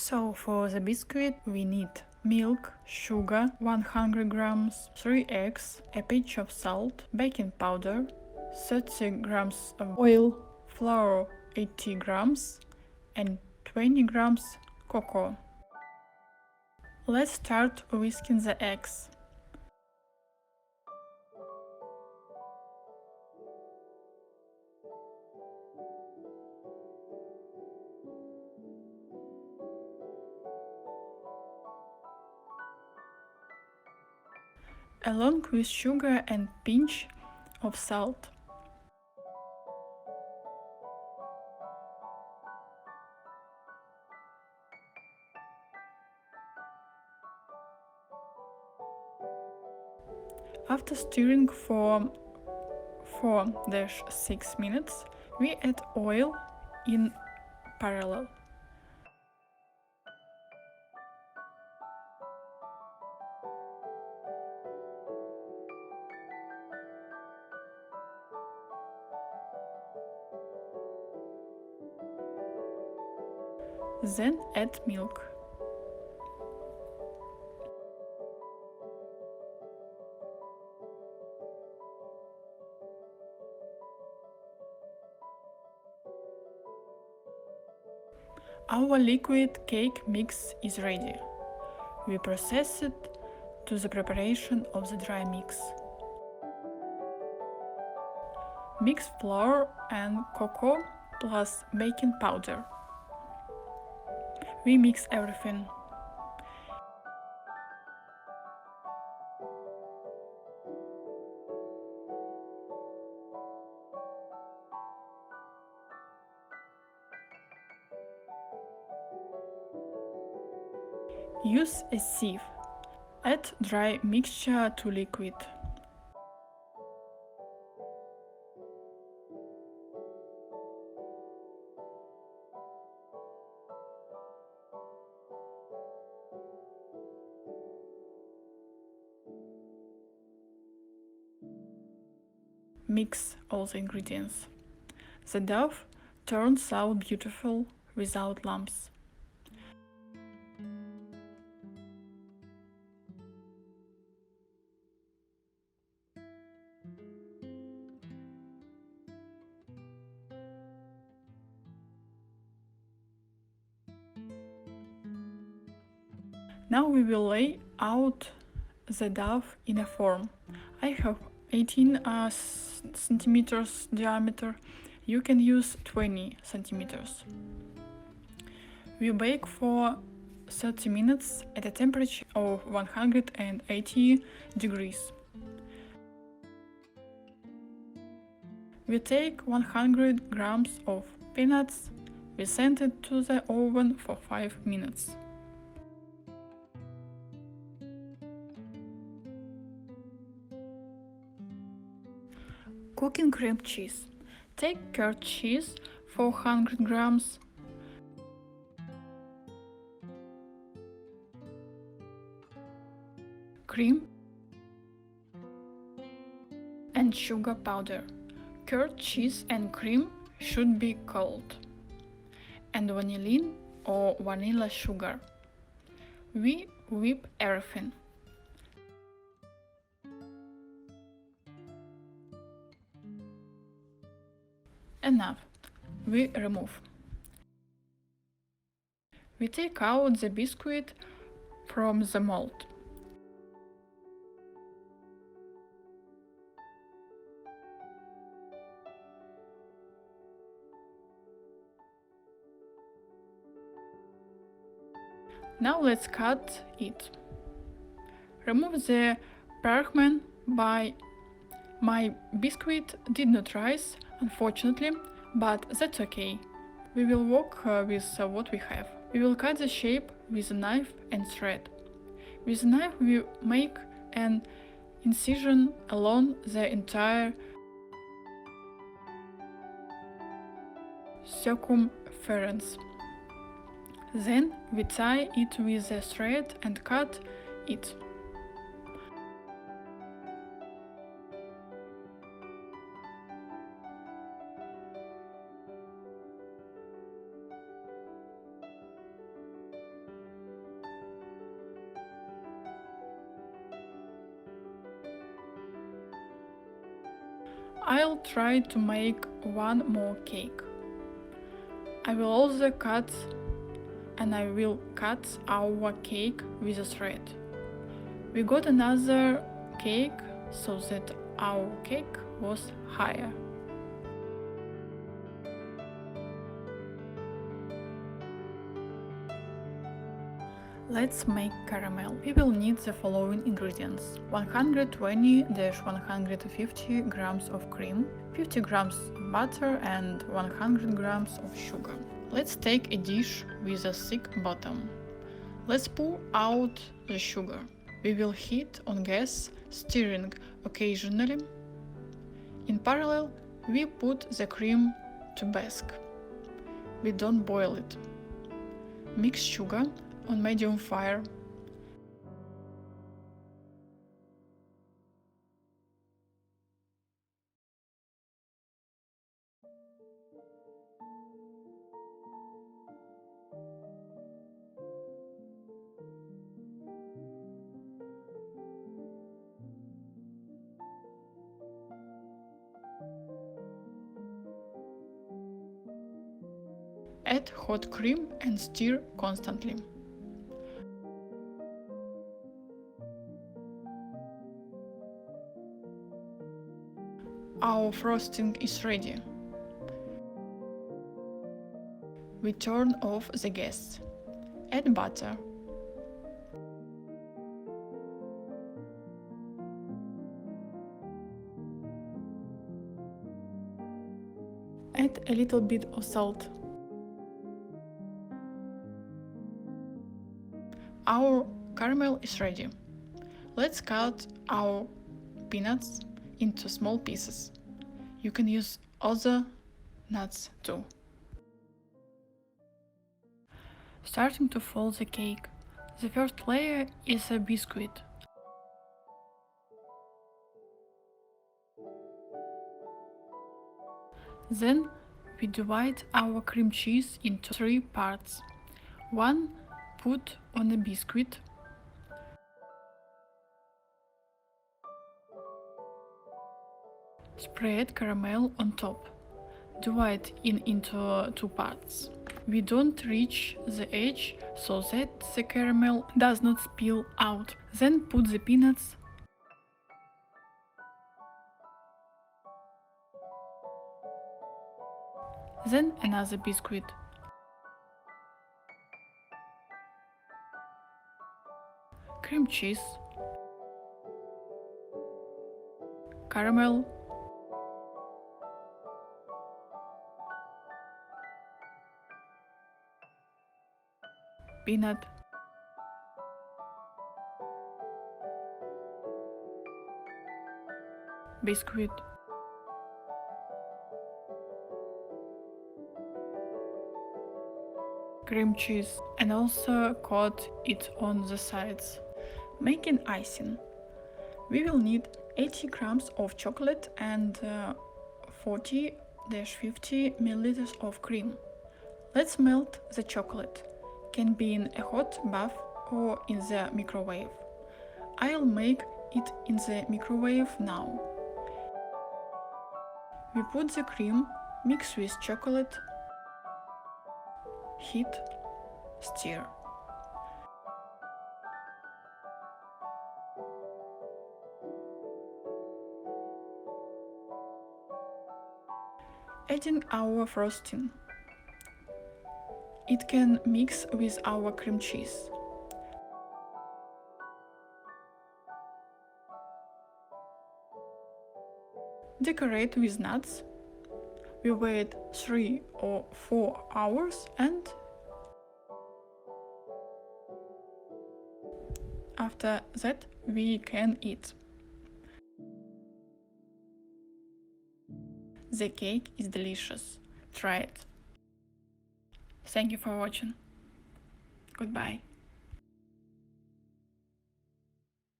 So for the biscuit we need milk, sugar 100 grams, 3 eggs, a pinch of salt, baking powder, 30 grams of oil, flour 80 grams and 20 grams cocoa. Let's start whisking the eggs. Along with sugar and pinch of salt. After stirring for 4-6 minutes, we add oil in parallel. Then add milk. Our liquid cake mix is ready. We process it to the preparation of the dry mix. Mix flour and cocoa plus baking powder. We mix everything. Use a sieve. Add dry mixture to liquid. Mix all the ingredients. The dough turns out beautiful without lumps. Now we will lay out the dough in a form. I have 18 centimeters diameter. You can use 20 centimeters. We bake for 30 minutes at a temperature of 180 degrees. We take 100 grams of peanuts. We send it to the oven for 5 minutes. Cooking cream cheese. Take curd cheese 400 grams, cream and sugar powder. Curd cheese and cream should be cold, and vanillin or vanilla sugar. We whip everything. Enough. We remove. We take out the biscuit from the mold. Now let's cut it. Remove the parchment. My biscuit did not rise, unfortunately, but that's okay. We will work with what we have. We will cut the shape with a knife and thread. With a knife we make an incision along the entire circumference. Then we tie it with a thread and cut it. I'll try to make one more cake. I will also cut our cake with a thread. We got another cake so that our cake was higher. Let's make caramel. We will need the following ingredients: 120-150 grams of cream, 50 grams of butter and 100 grams of sugar. Let's take a dish with a thick bottom. Let's pour out the sugar. We will heat on gas, stirring occasionally. In parallel, we put the cream to bask. We don't boil it. Mix sugar on medium fire. Add hot cream and stir constantly. Our frosting is ready. We turn off the gas. Add butter. Add a little bit of salt. Our caramel is ready. Let's cut our peanuts into small pieces. You can use other nuts too. Starting to fold the cake. The first layer is a biscuit. Then we divide our cream cheese into 3 parts. One put on a biscuit. Spread caramel on top. Divide into 2 parts. We don't reach the edge so that the caramel does not spill out. Then put the peanuts. Then another biscuit. Cream cheese. Caramel. Peanut. Biscuit. Cream cheese, and also coat it on the sides. Making icing. We will need 80 grams of chocolate and 40-50 milliliters of cream. Let's melt the chocolate. Can be in a hot bath or in the microwave. I'll make it in the microwave now. We put the cream, mix with chocolate, heat, stir. Adding our frosting. It can mix with our cream cheese. Decorate with nuts. We wait 3 or 4 hours and after that we can eat. The cake is delicious. Try it. Thank you for watching. Goodbye.